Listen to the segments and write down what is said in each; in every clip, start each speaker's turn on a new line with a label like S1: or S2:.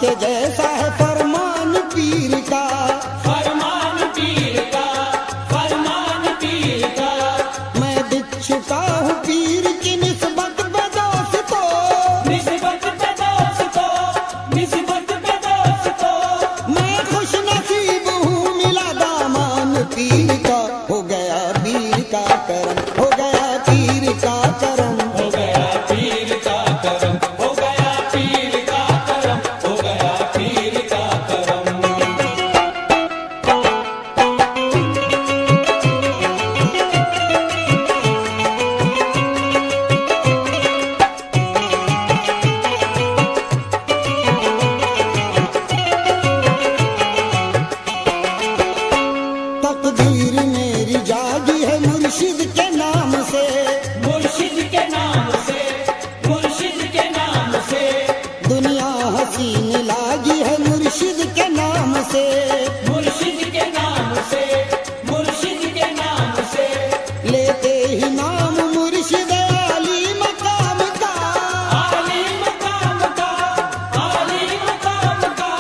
S1: کے جیسا ہے فرمان پیر کا،
S2: فرمان پیر کا، فرمان پیر کا،
S1: میں بک چکا ہوں پیر کی نسبت پہ دوستو،
S2: نسبت پہ دوستو، نسبت پہ دوستو،
S1: میں خوش نصیب ہوں ملا دامان پیر کا، ہو گیا پیر کا کرم، ہو گیا پیر کا کرم،
S2: ہو گیا پیر کا کرم، ہو گیا پیر کا کرم، ہو گیا پیر کا کرم۔
S1: تقدیر میری جاگی ہے مرشد کے نام سے،
S2: مرشد کے نام سے، مرشد کے نام سے،
S1: دنیا حسین لاگی ہے مرشد کے نام سے،
S2: مرشد کے نام سے، مرشد کے نام سے،
S1: لیتے ہی نام مرشد عالی مقام کا،
S2: عالی مقام کا، عالی مقام کا،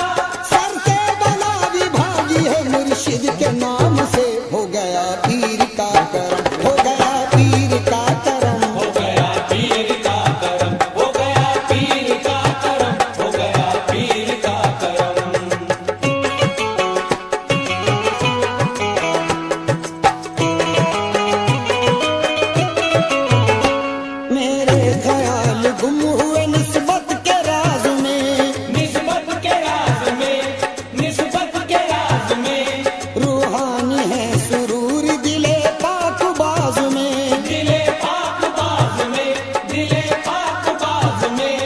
S1: سر سے بلا بھی بھاگی ہے مرشد کے نام سے، ہو گیا پیر کا کرم، ہو گیا پیر کا کرم،
S2: ہو گیا پیر کا کرم، ہو گیا پیر کا کرم، ہو گیا پیر کا کرم۔
S1: میرے خیال گم ہوئے نسبت کے راز میں،
S2: نسبت کے راز میں، نسبت کے راز میں،
S1: روحانی ہے سرور دل پاک باز میں،
S2: دل پاک باز میں، دل پاک باز میں،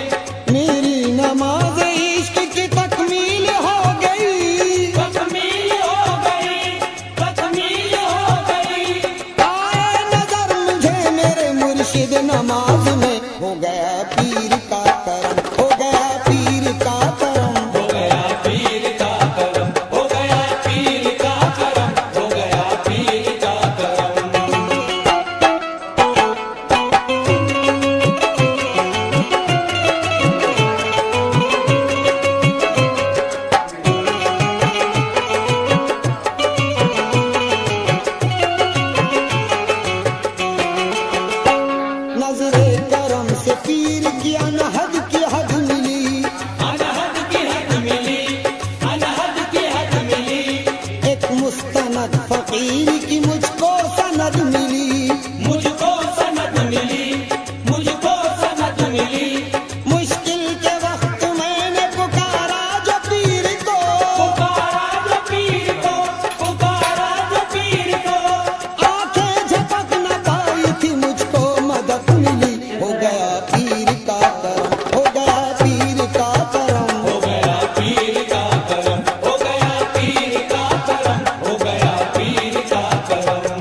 S1: میری نماز عشق کی تکمیل ہو گئی،
S2: تکمیل ہو گئی، تکمیل ہو گئی،
S1: آئے نظر مجھے میرے مرشد نماز میں، ہو گیا پیر کا کرم، ہو گیا پیر کا کرم،
S2: ہو گیا پیر کا کرم، ہو گیا پیر کا کرم، ہو گیا پیر کا کرم۔
S1: نظر کرم سے پیر کی انحد کی حد ملی،
S2: انحد کی حد ملی، انحد کی حد ملی،
S1: ایک مستند فقیر کی مجھ کو سند ملی،
S2: مجھ کو سند ملی، مجھ کو سند ملی،
S1: مشکل کے وقت میں نے پکارا جو پیر کو،
S2: پکارا جو پیر کو، پکارا جو پیر کو،
S1: آنکھیں جھپک نہ پائی تھی مجھ کو مدد ملی، ہو گیا پیر کا کرم، ہو گیا پیر کا کرم،
S2: ہو گیا پیر کا کرم، ہو گیا پیر کا کرم، ہو گیا پیر کا کرم۔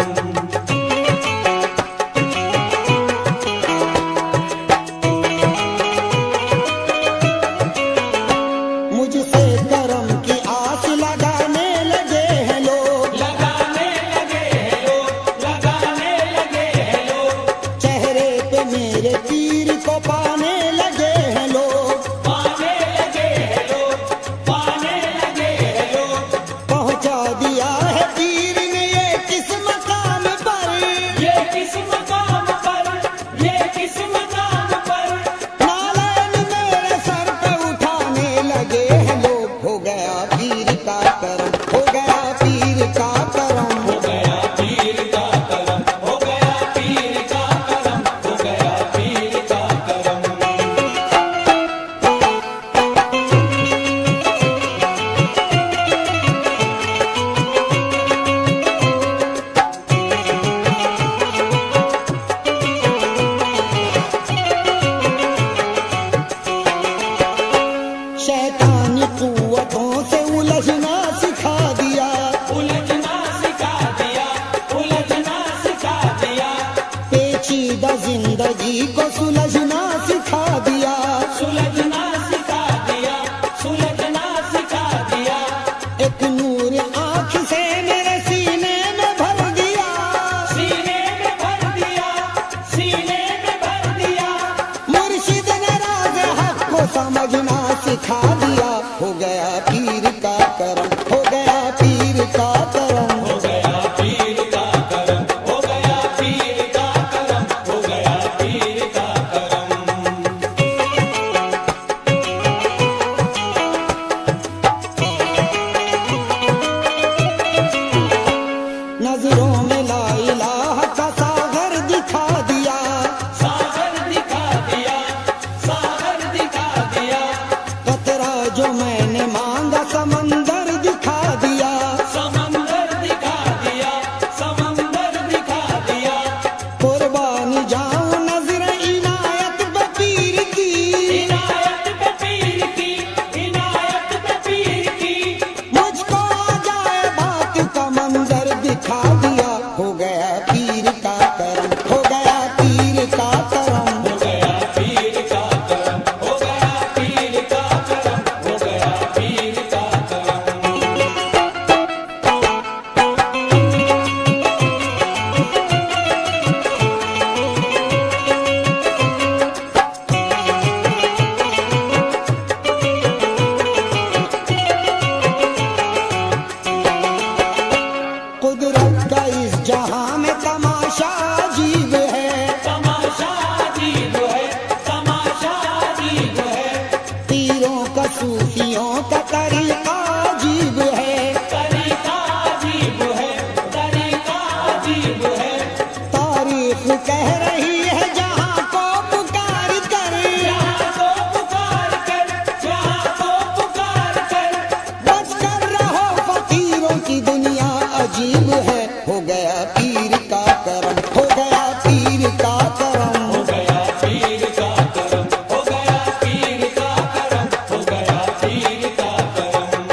S1: مجھ سے کرم کی آس لگانے لگے ہیں لوگ،
S2: لگانے لگے ہیں لوگ، لگانے لگے ہیں لوگ،
S1: چہرے پہ میرے پیر کو پانے لگے ہیں لوگ،
S2: پانے لگے ہیں لوگ، پانے لگے ہیں لوگ،
S1: پہنچا دیا ہے پیر نے یہ کس مقام پر،
S2: یہ کس مقام پر، یہ کس مقام پر،
S1: نالین میرے سر پہ اٹھانے لگے ہیں لوگ، ہو گیا پیر کا کرم، ہو گیا پیر کا کرم،
S2: ہو گیا پیر کا کرم، ہو گیا پیر کا کرم، ہو گیا پیر کا کرم۔
S1: شیطانی قوتوں سے الجھنا سکھا دیا،
S2: الجھنا سکھا دیا، الجھنا سکھا دیا،
S1: پیچیدہ زندگی کو سلجھنا سکھا دیا،
S2: سلجھنا سکھا دیا، سلجھنا سکھا دیا،
S1: ایک نور آنکھ سے میرے سینے میں بھر دیا،
S2: سینے میں بھر دیا، سینے میں بھر دیا،
S1: مرشد نے راز حق کو سمجھنا سکھا دیا، ہو ہو گیا پیر کا کرم
S2: ہو گیا پیر کا کرم ہو گیا پیر کا کرم ہو گیا پیر کا کرم
S1: نظروں میں لا الہ کا ساغر دکھا دیا
S2: ساغر دکھا دیا ساغر دکھا دیا
S1: قطرہ جو میں نے مانگا سمندر دکھا دیا
S2: سمندر دکھا دیا سمندر دکھا دیا
S1: قربان جاؤں نظر عنایت پہ پیر کی
S2: عنایت پہ پیر کی عنایت پہ پیر کی
S1: مجھ کو جائے بات کا منظر دکھا دیا ہو گیا پیر کا کرم ہو گیا پیر کا کرم
S2: ہو گیا پیر کا کرم ہو گیا پیر کا کرم ہو گیا پیر کا کرم
S1: قدرت کا اس جہاں میں تماشا عجیب ہے
S2: تماشا عجیب ہے تماشا عجیب ہے
S1: پیروں کا صوفیوں کا طریقہ عجیب ہے
S2: طریقہ عجیب ہے طریقہ عجیب ہے
S1: تاریخ کہہ رہی ہے جہاں کو پکار کر
S2: یہاں کو پکار کر یہاں کو پکار کر
S1: بچ کر رہو فقیروں کی دنیا عجیب ہے ہو گیا پیر کا کرم ہو گیا پیر کا کرم
S2: ہو گیا پیر کا کرم ہو گیا پیر کا کرم ہو گیا پیر کا کرم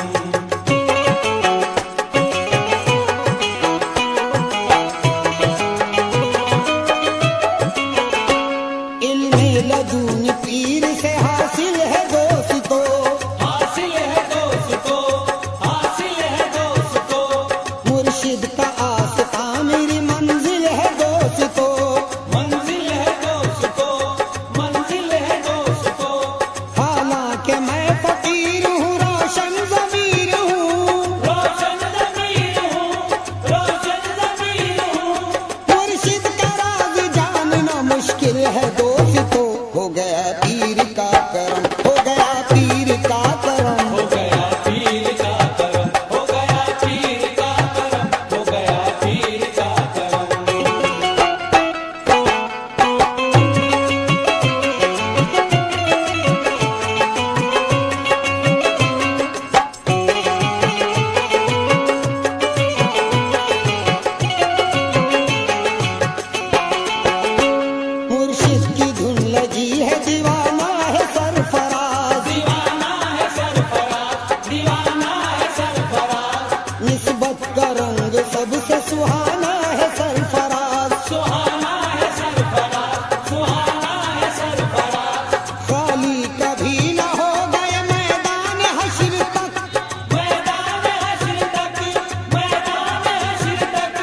S1: علم لدن پیر سے حاصل ہے دوستو
S2: حاصل ہے دوستو حاصل ہے دوستو
S1: مرشد کا آستا میری منزل ہے دوستو
S2: منزل ہے دوستو منزل ہے دوستو
S1: حالانکہ میں فقیر ہوں روشن ضمیر ہوں
S2: روشن ضمیر ہوں روشن ضمیر ہوں
S1: مرشد کا راز جاننا مشکل ہے دوستو ہو گیا پیر کا کرم ہو گیا پیر کا کرم
S2: ہو گیا پیر کا کرم ہو گیا پیر کا کرم ہو گیا پیر کا کرم
S1: مرشد کی دھن لگی ہے دیوانہ ہے سرفراز
S2: دیوانہ ہے سرفراز دیوانہ ہے سرفراز
S1: نسبت کا رنگ سب سے سہانا ہے سرفراز
S2: سہانا ہے سرفراز سہانا ہے سرفراز
S1: خالی کبھی نہ ہو گئے میدان حشر تک
S2: میدان حشر تک میدان حشر تک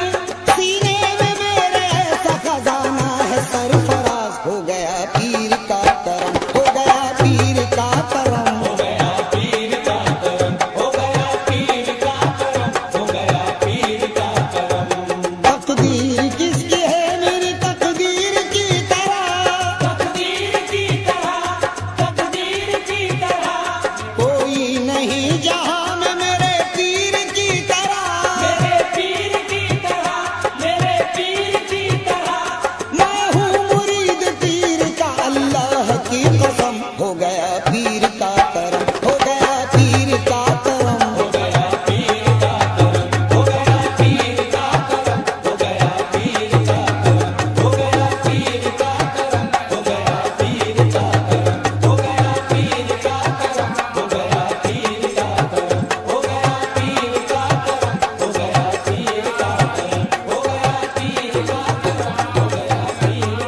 S1: سینے میں میرے ایسا خزانہ ہے سرفراز ہو گیا پیر کا کرم ہو گیا پیر کا کرم
S2: ہو گیا پیر کا کرم ہو گیا پیر کا کرم ہو گیا پیر کا کرم
S1: تقدیر کس کی ہے میری تقدیر کی طرح
S2: تقدیر کی طرح تقدیر کی طرح
S1: کوئی نہیں جہاں میں میرے پیر کی طرح
S2: میرے پیر کی طرح میرے پیر کی طرح
S1: میں ہوں مرید پیر کا اللہ کی قسم ہو گیا پیر کا کرم ہو گیا پیر کا کرم
S2: ہو گیا پیر کا کرم ہو گیا پیر کا کرم ہو گیا پیر کا کرم ہو گیا پیر کا کرم ہو گیا پیر کا کرم ہو گیا پیر کا کرم ہو گیا پیر کا کرم ہو گیا پیر کا کرم ہو گیا پیر کا کرم ہو گیا پیر کا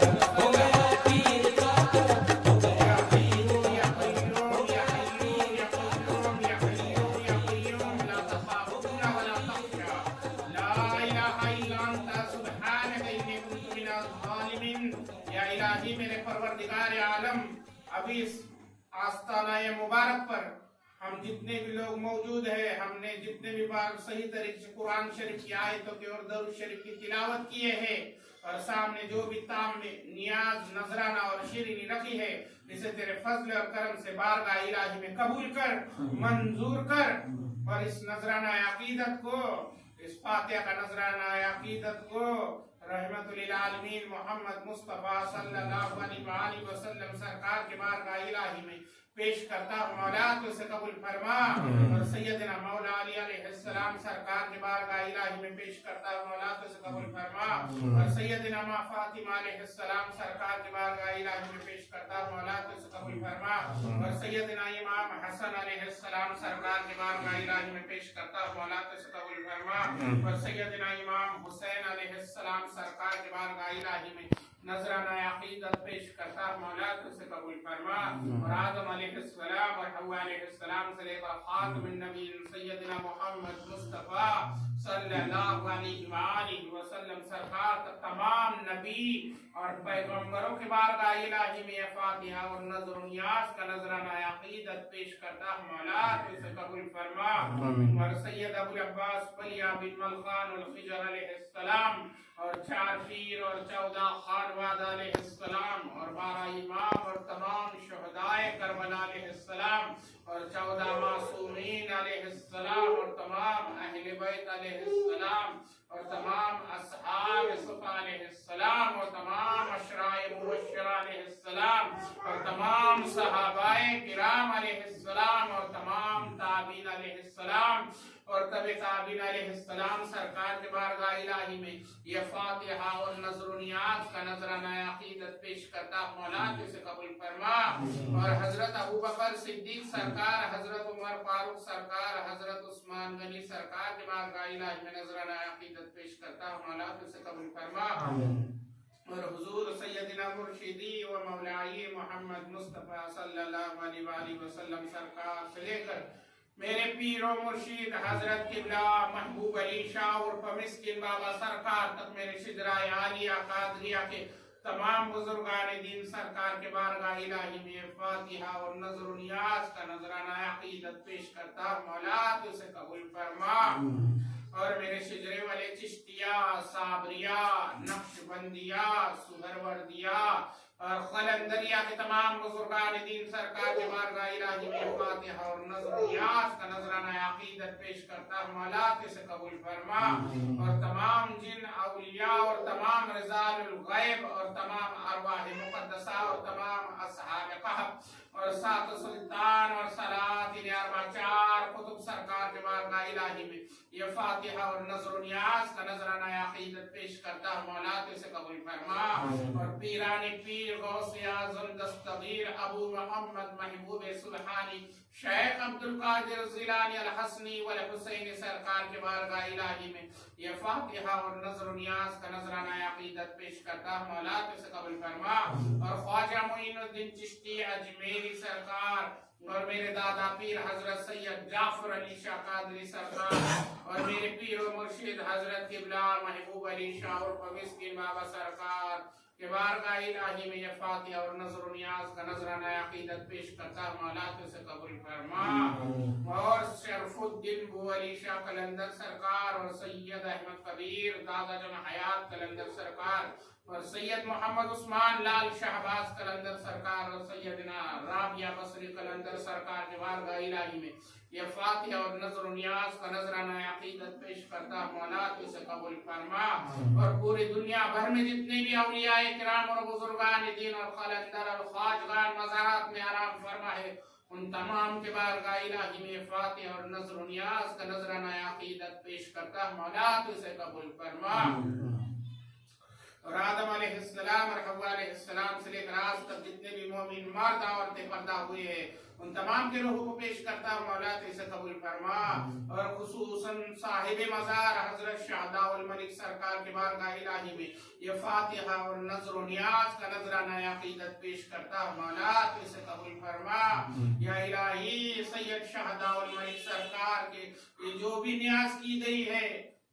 S2: کرم ہو گیا پیر کا کرم ہو گیا پیر کا
S3: یا الہی میرے پروردگار عالم ابھی اس آستانہ مبارک پر ہم جتنے بھی لوگ موجود ہیں ہم نے جتنے بھی بار صحیح طریقے سے قرآن شریف کی آیتوں کی اور درود شریف کی تلاوت کیے ہیں اور سامنے جو بھی تام نیاز نذرانہ اور شیرینی رکھی ہے اسے تیرے فضل اور کرم سے بارگاہ الہی میں قبول کر منظور کر اور اس نذرانہ عقیدت کو اس فاتحہ کا نذرانہ عقیدت کو رحمت للعالمین محمد مصطفیٰ صلی اللہ علیہ وآلہ وسلم سرکار کے بارگاہ الہی میں پیش کرتا ہوں مولا تو اسے قبول فرما اور سیدنا مولا علی علیہ السلام سرکار کے بارگاہ الہی میں پیش کرتا ہوں مولا تو اسے قبول فرما اور سیدنا ماں فاطمہ علیہ السلام سرکار کے بارگاہ الہی میں پیش کرتا ہوں مولا تو اسے قبول فرما اور سیدنا امام حسن علیہ السلام سرکار کے بارگاہ الہی میں پیش کرتا ہوں مولا تو اسے قبول فرما اور سیدنا امام حسین علیہ السلام سرکار کے بارگاہ الہی میں نذرانہ عقیدت پیش کرتا ہوں مولا تو اسے قبول فرما اور آدم علیہ السلام اور حوا علیہ السلام سے لے کر خاتم النبیین سیدنا محمد مصطفیٰ صلی اللہ علیہ وآلہ وسلم سرکار تک تمام نبی اور پیغمبروں کے بارگاہ الہی میں فاتحہ اور نذر و نیاز کا نذرانہ عقیدت پیش کرتا ہوں مولا تو اسے قبول فرما اور سید ابو العباس پلیا بن ملخان الخجر علیہ السلام اور 4 پیر اور 14 خانواد علیہ السلام اور 12 امام اور تمام شہدائے کربلا علیہ السلام اور 14 معصومین علیہ السلام اور تمام اہل بیت علیہ السلام اور تمام اصحاب صفا علیہ السلام اور تمام اشرائے مبشرہ علیہ السلام اور تمام صحابہ کرام علیہ السلام اور تمام تابعین علیہ السلام اور تبع تابعین علیہ السلام سرکار کے بارگاہ الہی میں یہ فاتحہ اور نذر و نیاز کا نذرانہ عقیدت پیش کرتا مولا تو اسے قبول فرما اور حضرت ابو بکر صدیق سرکار حضرت عمر فاروق سرکار حضرت عثمان غنی سرکار کے بارگاہ الہی میں نذرانہ عقیدت پیش کرتا مولا تو اسے قبول فرما اور حضور سیدنا مرشدی و مولائی محمد مصطفیٰ صلی اللہ علیہ وآلہ وسلم سرکار سے لے کر میرے پیر و مرشید حضرت قبلہ محبوب علی شاہ اور مسکین بابا سرکار تک میرے شجرائے عالیہ قادریہ کے تمام بزرگان دین سرکار کے بارگاہ الہی میں فاتحہ اور نذر و نیاز کا نذرانہ عقیدت پیش کرتا مولا تو اسے قبول فرما اور میرے شجرے والے چشتیہ صابریہ نقشبندیہ سہروردیہ اور قلندریہ کے تمام بزرگان دین سرکار کے بارگاہ الہی میں فاتحہ اور نذر و نیاز کا نذرانہ عقیدت پیش کرتا مولا تو اسے قبول فرما اور تمام جن اولیاء اور تمام رجال الغیب اور تمام ارواح مقدسہ اور تمام اصحاب کہف اور 7 سلطان اور سلاطین اربع 4 قطب سرکار کے بارگاہ الہی میں یہ فاتحہ اور نذر و نیاز کا نذرانہ عقیدت پیش کرتا مولا تو اسے قبول فرما اور پیران پیر غوث اعظم دستگیر ابو محمد محبوب سبحانی شیخ عبد القادر زیلانی الحسنی والحسین سرکار کے بارگاہ الہی میں یہ فاتحہ اور نذر و نیاز کا نذرانہ عقیدت پیش کرتا مولا تو اسے قبول فرما اور خواجہ معین الدین چشتی اجمیری سرکار اور میرے دادا پیر حضرت سید جعفر علی شاہ قادری سرکار اور میرے پیر و مرشد حضرت قبلہ محبوب علی شاہ اور مسکین بابا سرکار کے بارگاہ الہی میں یہ فاتحہ اور نذر و نیاز کا نذرانہ عقیدت پیش کرتا مولا تو اسے قبول فرما اور شرف الدین بو علی شاہ قلندر سرکار اور سید احمد کبیر دادا جان حیات قلندر سرکار اور سید محمد عثمان لال شہباز قلندر سرکار اور سیدنا رابعہ بصری قلندر سرکار کے بارگاہ الہی میں یہ فاتحہ اور نذر و نیاز کا نذرانہ عقیدت پیش کرتا مولا تو اسے قبول فرما اور پوری دنیا بھر میں جتنے بھی اولیاء کرام اور بزرگان دین اور قلندر اور خواجگان مزارات میں آرام فرما ہے ان تمام کے بارگاہ الہی میں فاتحہ اور نذر و نیاز کا نذرانہ عقیدت پیش کرتا مولا تو اسے قبول فرما اور آدم علیہ السلام اور حوا علیہ السلام سے لے کر آج تک جتنے بھی مومن مرد عورتیں پیدا ہوئے ہیں ان تمام کے روحوں کو پیش کرتا مولا تو اسے قبول فرما اور خصوصاً صاحب مزار حضرت شہداء الملک سرکار کے بارگاہ الہی میں یہ فاتحہ اور نذر و نیاز کا نذرانہ عقیدت پیش کرتا مولا تو اسے قبول فرما یا الہی سید شہداء الملک سرکار کے جو بھی نیاز کی گئی ہے